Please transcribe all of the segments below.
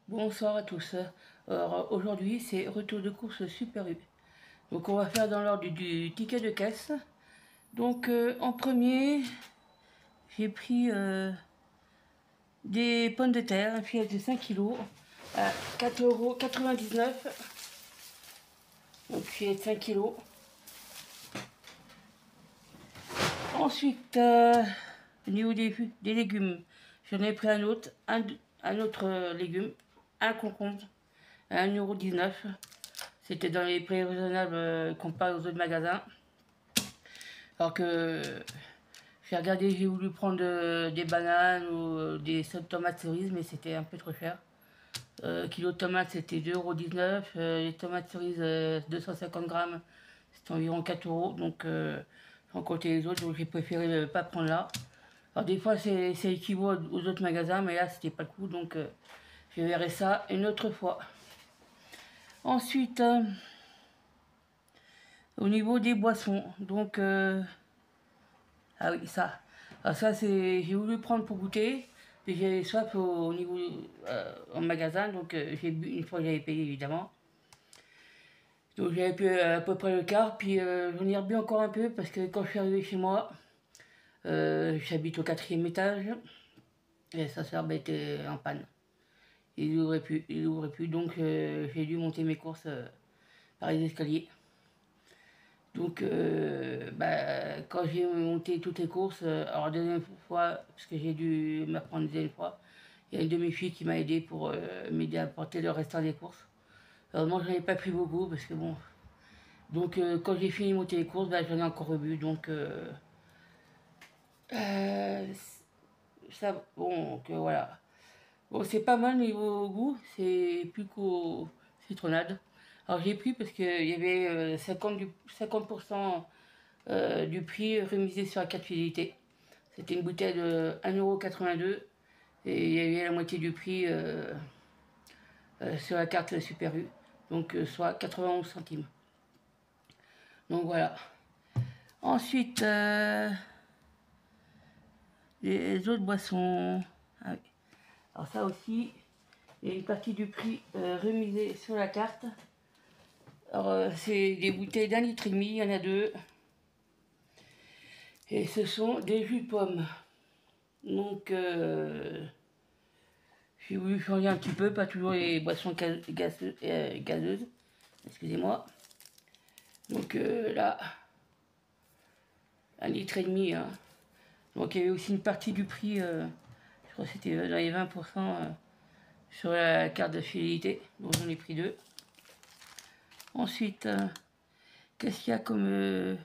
Bonsoir à tous. Alors aujourd'hui c'est retour de course Super U. Donc on va faire dans l'ordre du ticket de caisse. Donc en premier j'ai pris des pommes de terre, un filet de 5 kg à 4,99 €. Donc filet de 5 kg. Ensuite au niveau des légumes, j'en ai pris un autre, légume, un concombre à 1,19 €. C'était dans les prix raisonnables comparé aux autres magasins. Alors que j'ai regardé, j'ai voulu prendre des bananes ou des tomates cerises, mais c'était un peu trop cher. Kilo de tomates c'était 2,19 €. Les tomates cerises 250 grammes, c'était environ 4 €. Donc sans compter les autres, donc j'ai préféré ne pas prendre là. Alors des fois c'est équivaut aux autres magasins, mais là c'était pas le coup, donc je verrai ça une autre fois. Ensuite, au niveau des boissons, donc ah oui, ça. Alors ça, j'ai voulu prendre pour goûter. Puis j'avais soif au niveau en magasin, donc j'ai bu une fois que j'avais payé évidemment. Donc j'avais bu à peu près le quart, puis j'en ai rebu encore un peu parce que quand je suis arrivé chez moi, j'habite au 4e étage et sa sorbet était en panne. Il ouvrait plus, donc j'ai dû monter mes courses par les escaliers. Donc, quand j'ai monté toutes les courses, alors la deuxième fois, parce que j'ai dû m'apprendre une deuxième fois, il y a une de mes filles qui m'a aidé pour m'aider à porter le restant des courses. Alors moi, j'en ai pas pris beaucoup, parce que bon... Donc, quand j'ai fini de monter les courses, j'en ai encore rebu, donc... ça, bon, donc voilà. Bon, c'est pas mal niveau goût, c'est plus qu'au citronnade. Alors j'ai pris parce qu'il y avait 50% du prix remisé sur la carte fidélité. C'était une bouteille de 1,82 € et il y avait la moitié du prix sur la carte Super U, donc soit 91 centimes. Donc voilà. Ensuite, les autres boissons. Ah oui. Alors ça aussi, il y a une partie du prix remisée sur la carte. Alors c'est des bouteilles d'1,5 litre, il y en a deux. Et ce sont des jus de pommes. Donc j'ai voulu changer un petit peu, pas toujours les boissons gazeuses. Excusez-moi. Donc là, 1,5 litre. Hein. Donc il y avait aussi une partie du prix, je crois que c'était dans les 20% sur la carte de fidélité. Donc j'en ai pris deux. Ensuite, qu'est-ce qu'il y a comme...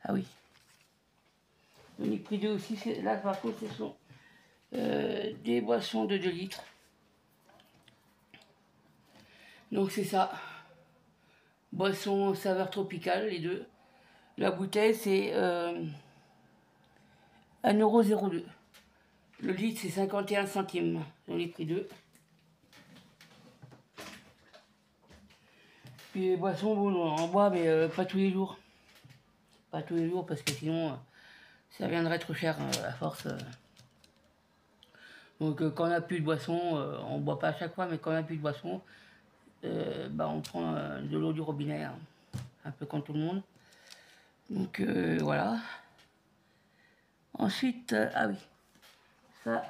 Ah oui. J'en ai pris deux aussi. Là par contre, ce sont des boissons de 2 litres. Donc c'est ça. Boisson saveur tropicale, les deux. La bouteille, c'est 1,02 €. Le litre, c'est 51 centimes. J'en ai pris deux. Puis les boissons, bon, on en boit, mais pas tous les jours. Pas tous les jours, parce que sinon, ça viendrait trop cher à force. Donc quand on n'a plus de boisson, on ne boit pas à chaque fois, mais quand on n'a plus de boisson, on prend de l'eau du robinet, hein, un peu comme tout le monde. Donc voilà. Ensuite, ah oui, ça,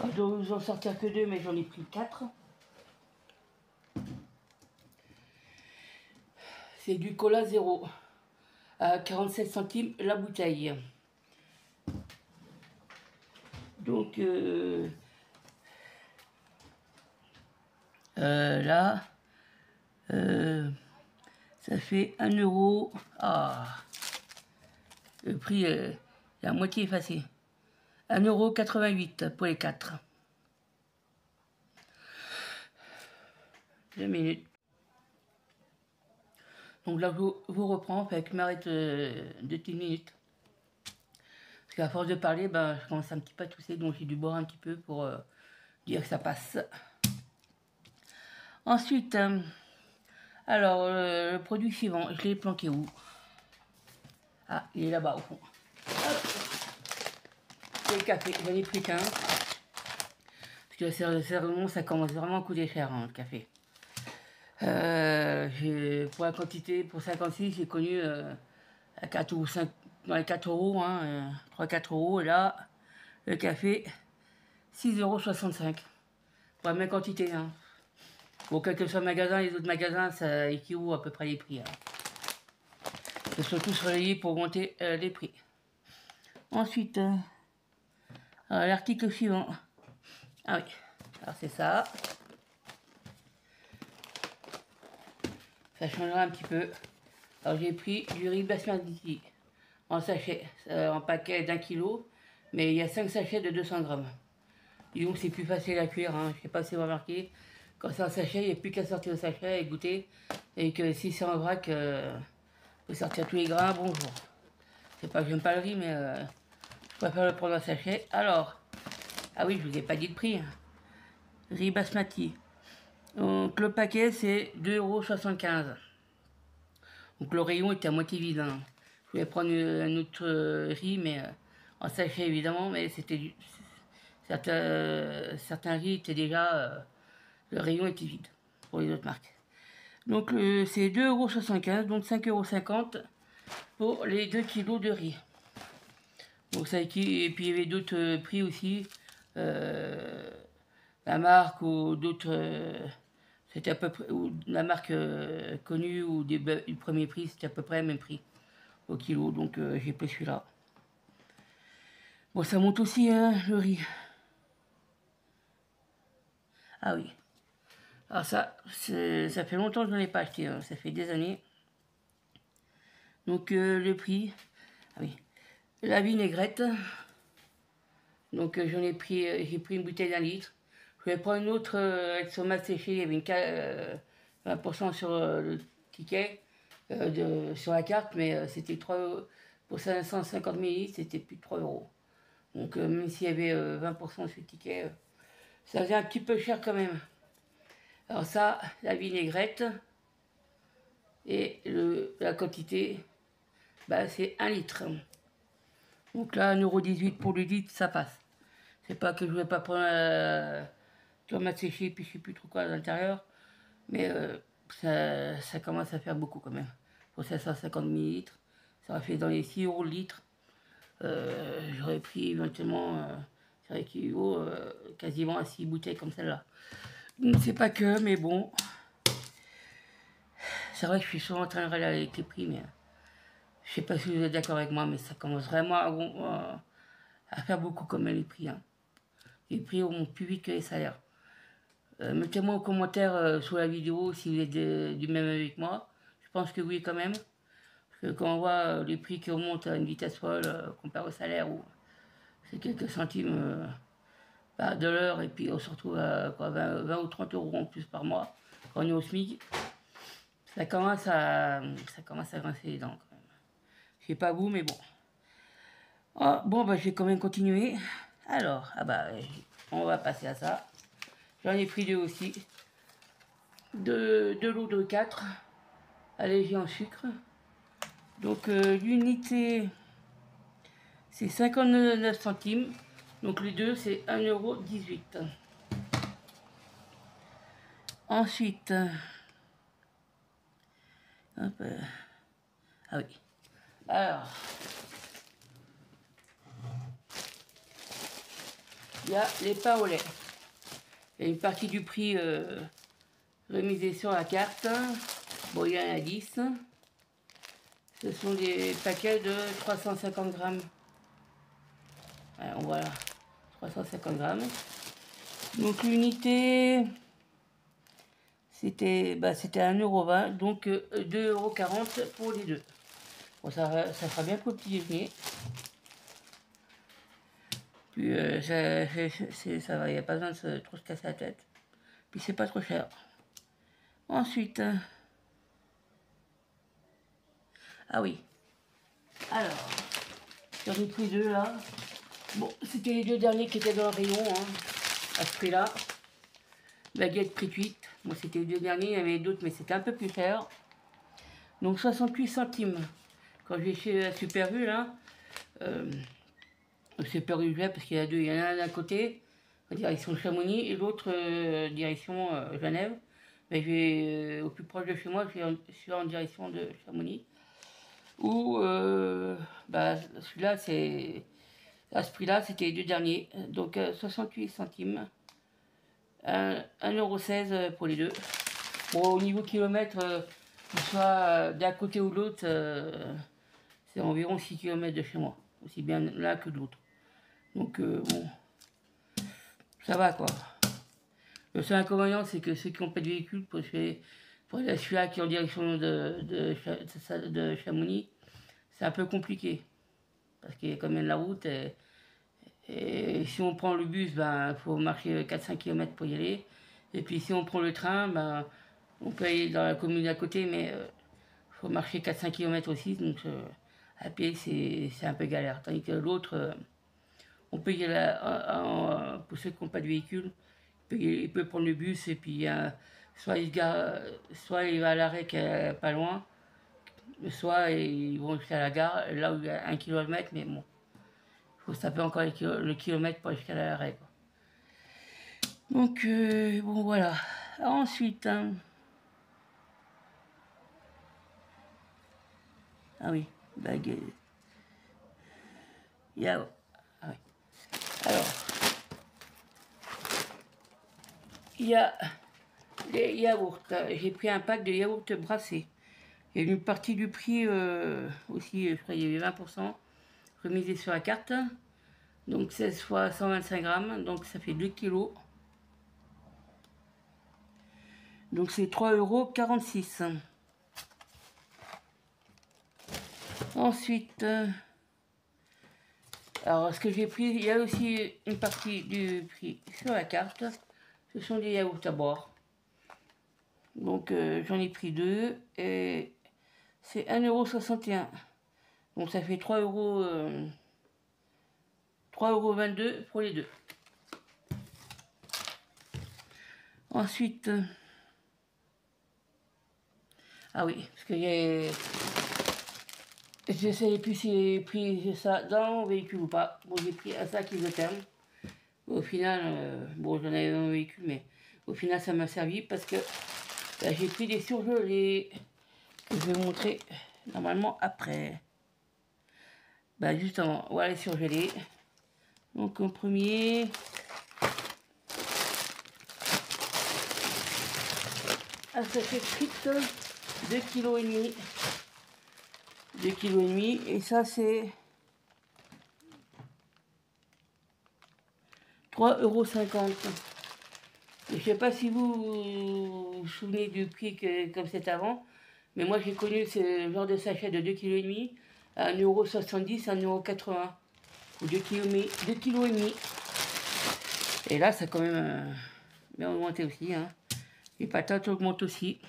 je dois vous en sortir que deux, mais j'en ai pris 4. C'est du cola zéro, à 47 centimes la bouteille. Donc là, ça fait 1 €. Ah, le prix est la moitié effacé. 1,88 € pour les 4. 2 minutes. Donc là, je vous reprends, fait que m'arrête de 10 minutes. Parce qu'à force de parler, je commence un petit peu à tousser, donc j'ai dû boire un petit peu pour dire que ça passe. Ensuite, alors, le produit suivant, je l'ai planqué où? Ah, il est là-bas au fond. Hop. C'est le café, j'en ai pris qu'un. Parce Parce que sérieusement, ça commence vraiment à coûter cher, hein, le café. Pour la quantité, pour 56, j'ai connu à 4 ou 5, dans les 4 euros, hein, 3-4 euros. Et là, le café, 6,65 € pour la même quantité. Hein. Bon, quel que soit le magasin, les autres magasins, ça équivaut à peu près les prix. Hein. C'est surtout surveillé pour augmenter les prix. Ensuite, l'article suivant. Ah oui, alors c'est ça. Ça changera un petit peu. Alors j'ai pris du riz basmati en sachet, en paquet d'1 kg, mais il y a 5 sachets de 200 grammes. Et donc c'est plus facile à cuire, hein. Je ne sais pas si vous remarquez. Quand c'est en sachet, il n'y a plus qu'à sortir le sachet et goûter. Et que si c'est en vrac, faut sortir tous les grains, bonjour. C'est pas que j'aime pas le riz, mais je préfère le prendre en sachet. Alors, ah oui, je vous ai pas dit le prix. Hein. Riz basmati. Donc le paquet c'est 2,75 €. Donc le rayon était à moitié vide. Hein. Je voulais prendre un autre riz, mais en sachet évidemment, mais c'était certains riz étaient déjà, le rayon était vide pour les autres marques. Donc c'est 2,75 €, donc 5,50 € pour les 2 kg de riz. Donc ça, et puis il y avait d'autres prix aussi, la marque ou d'autres, c'était à peu près, ou la marque connue ou du premier prix, c'était à peu près le même prix au kilo, donc j'ai pris celui-là. Bon, ça monte aussi, hein, le riz. Ah oui. Alors ça fait longtemps que je n'en ai pas acheté, hein, ça fait des années. Donc le prix, ah oui, la vinaigrette. Donc j'en ai pris, j'ai pris une bouteille d'1 litre. Je vais prendre une autre avec tomate séchée, il y avait une 20% sur le ticket, sur la carte, mais c'était 3 € pour 550 ml, c'était plus de 3 €. Donc même s'il y avait 20% sur le ticket, ça faisait un petit peu cher quand même. Alors ça, la vinaigrette, et la quantité, bah, c'est 1 litre. Donc là, 1,18 € pour le litre, ça passe. C'est pas que je voulais pas prendre tomate séchée, puis je sais plus trop quoi à l'intérieur, mais ça commence à faire beaucoup quand même. Pour 550 ml, ça aurait fait dans les 6 € le litre. J'aurais pris éventuellement, ça équivaut quasiment à 6 bouteilles comme celle-là. C'est pas que, mais bon. C'est vrai que je suis souvent en train de râler avec les prix, mais je sais pas si vous êtes d'accord avec moi, mais ça commence vraiment à faire beaucoup comme les prix. Hein. Les prix vont plus vite que les salaires. Mettez-moi en commentaire sous la vidéo si vous êtes du même avec moi. Je pense que oui quand même. Parce que quand on voit les prix qui remontent à une vitesse folle comparé au salaire, où c'est quelques centimes de l'heure, et puis on se retrouve à quoi, 20 ou 30 € en plus par mois, quand on est au SMIC, ça commence à grincer les dents quand même. Je sais pas vous, mais bon. Oh, bon, bah, je vais quand même continuer. Alors, ah bah, on va passer à ça. J'en ai pris 2 aussi. Deux lots de 4, allégés en sucre. Donc l'unité, c'est 59 centimes. Donc les deux, c'est 1,18 €. Ensuite, hop, ah oui. Alors, il y a les pains au lait. Il y a une partie du prix remisée sur la carte. Bon, il y en a 10. Ce sont des paquets de 350 grammes. Alors, voilà, 350 grammes. Donc l'unité, c'était 1,20 €, donc 2,40 € pour les deux. Bon, ça fera bien pour le petit déjeuner. Puis ça va, il n'y a pas besoin de trop se casser la tête. Puis c'est pas trop cher. Ensuite, ah oui, alors, j'en ai pris 2 là. Bon, c'était les 2 derniers qui étaient dans le rayon, hein, à ce prix-là. Baguette prix 8. Bon, c'était les 2 derniers, il y en avait d'autres, mais c'était un peu plus cher. Donc 68 centimes. Quand je vais chez la Super U, là, Super U, parce qu'il y en a 2, il y en a un d'un côté, en direction Chamonix et l'autre direction Genève. Mais je vais au plus proche de chez moi, je suis en direction de Chamonix. Où bah, celui-là, c'est à ce prix-là, c'était les deux derniers. Donc 68 centimes, 1,16 € pour les deux. Bon, au niveau kilomètre, qu'il soit d'un côté ou de l'autre, c'est environ 6 km de chez moi. Aussi bien l'un que de l'autre. Donc bon, ça va quoi. Le seul inconvénient, c'est que ceux qui n'ont pas de véhicule, pour aller celui-là qui est en direction de Chamonix, c'est un peu compliqué. Parce qu'il y a quand même la route. Et si on prend le bus, ben, faut marcher 4-5 km pour y aller. Et puis si on prend le train, ben, on peut aller dans la commune d'à côté, mais faut marcher 4-5 km aussi. Donc à pied, c'est un peu galère. Tandis que l'autre, on peut y aller, pour ceux qui n'ont pas de véhicule, il peut prendre le bus et puis soit il va à l'arrêt qui est pas loin, soit ils vont jusqu'à la gare, là où il y a 1 km, mais bon, il faut se taper encore le kilomètre pour aller jusqu'à l'arrêt. Donc bon voilà. Ensuite, hein, ah oui, baguette. Yaourt. Ah oui. Alors, il y a les yaourts. J'ai pris un pack de yaourts brassés. Il y a une partie du prix aussi, je crois qu'il y avait 20% remisé sur la carte. Donc 16 fois 125 grammes, donc ça fait 2 kilos. Donc c'est 3,46 €. Ensuite, alors ce que j'ai pris, il y a aussi une partie du prix sur la carte. Ce sont des yaourts à boire. Donc j'en ai pris deux et c'est 1,61 €. Donc ça fait 3,22 € pour les deux. Ensuite, ah oui, parce que je sais plus si j'ai pris ça dans mon véhicule ou pas. Bon, j'ai pris un sac isotherme. Au final, bon, j'en avais dans mon véhicule, mais au final, ça m'a servi parce que là, j'ai pris des surgelés que je vais vous montrer normalement après. Bah, justement, voilà les surgelés. Donc, en premier, un sachet de frites, 2,5 kg. 2,5 kg, et ça, c'est 3,50 €. Je ne sais pas si vous vous souvenez du prix comme c'était avant, mais moi j'ai connu ce genre de sachet de 2,5 kg à 1,70 €, 1,80 € ou 2,5 kg. Et là, ça a quand même bien augmenté aussi. Hein. Les patates augmentent aussi.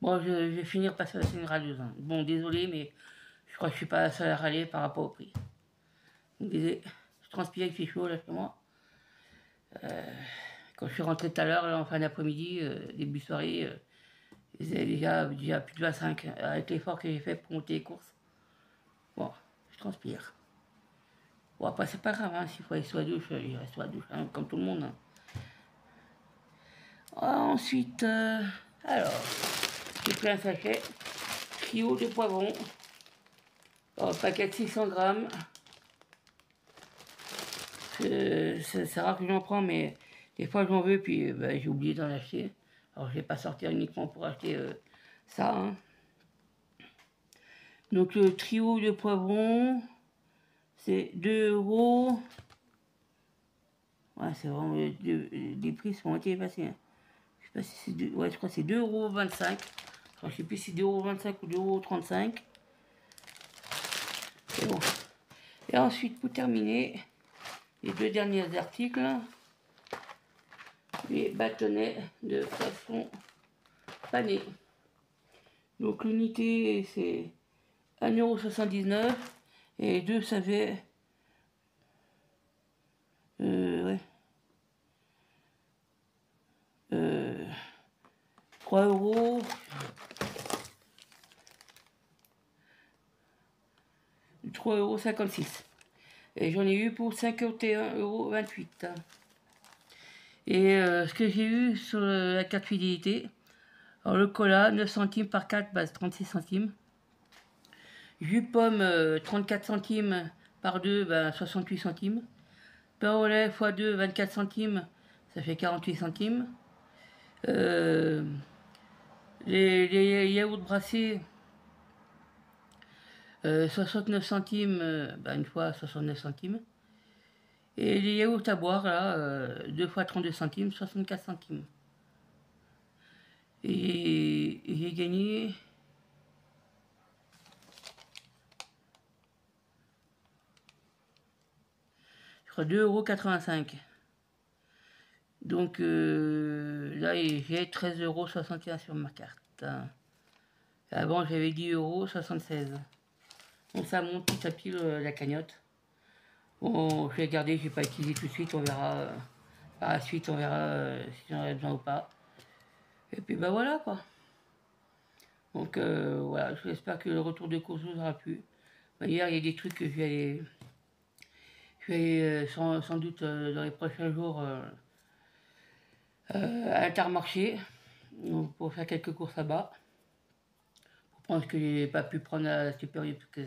Bon, je vais finir par faire une râleuse. Hein. Bon, désolé, mais je crois que je suis pas la seule à râler par rapport au prix. Donc, je transpire, il fait chaud là chez moi. Quand je suis rentré tout à l'heure, en fin d'après-midi, début soirée, il faisait déjà plus de 25, avec l'effort que j'ai fait pour monter les courses. Bon, je transpire. Bon, après, c'est pas grave, hein, s'il faut aller sous la douche, il reste sous la douche, hein, comme tout le monde. Hein. Ensuite, alors, j'ai pris un sachet, trio de poivrons, paquet de 600 grammes. C'est rare que j'en prends, mais des fois j'en veux, puis j'ai oublié d'en acheter. Alors je vais pas sortir uniquement pour acheter ça. Hein. Donc le trio de poivrons, c'est 2 €. Ouais, c'est vraiment les prix sont été passés. Hein. Je sais pas si c'est ouais, je crois que c'est 2,25 €. Alors, je sais plus si c'est 2,25 € ou 2,35 €. C'est bon. Et ensuite, pour terminer, les deux derniers articles, les bâtonnets de poisson pané. Donc l'unité c'est 1,79 € et deux ça fait ouais, 3 €. 3,56 €. Et j'en ai eu pour 51,28 €. Et ce que j'ai eu sur la carte fidélité, alors le cola, 9 centimes par carte, base 36 centimes. Jus pomme, 34 centimes par 2, 68 centimes. Pain au lait x2, 24 centimes, ça fait 48 centimes. Les yaourts brassés, 69 centimes, une fois 69 centimes. Et les yaourts à boire, là, 2 fois 32 centimes, 64 centimes. Et j'ai gagné... je crois 2,85 €. Donc là, j'ai 13,61 € sur ma carte. Avant, j'avais 10,76 €. Donc ça monte petit à petit la cagnotte. Bon, je vais garder, je vais pas utiliser tout de suite, on verra par la suite, on verra si j'en ai besoin ou pas. Et puis voilà quoi. Donc voilà, j'espère que le retour de course vous aura plu. Hier, il y a des trucs que je vais aller sans doute dans les prochains jours à Intermarché pour faire quelques courses là-bas. Pour prendre ce que j'ai pas pu prendre à cette période parce que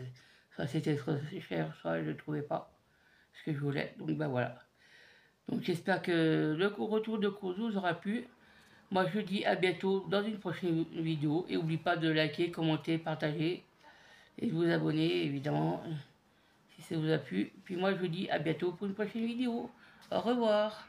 ça c'était trop cher, ça je ne trouvais pas ce que je voulais. Donc voilà. Donc j'espère que le retour de course vous aura plu. Moi je vous dis à bientôt dans une prochaine vidéo. Et n'oubliez pas de liker, commenter, partager et de vous abonner évidemment si ça vous a plu. Puis moi je vous dis à bientôt pour une prochaine vidéo. Au revoir.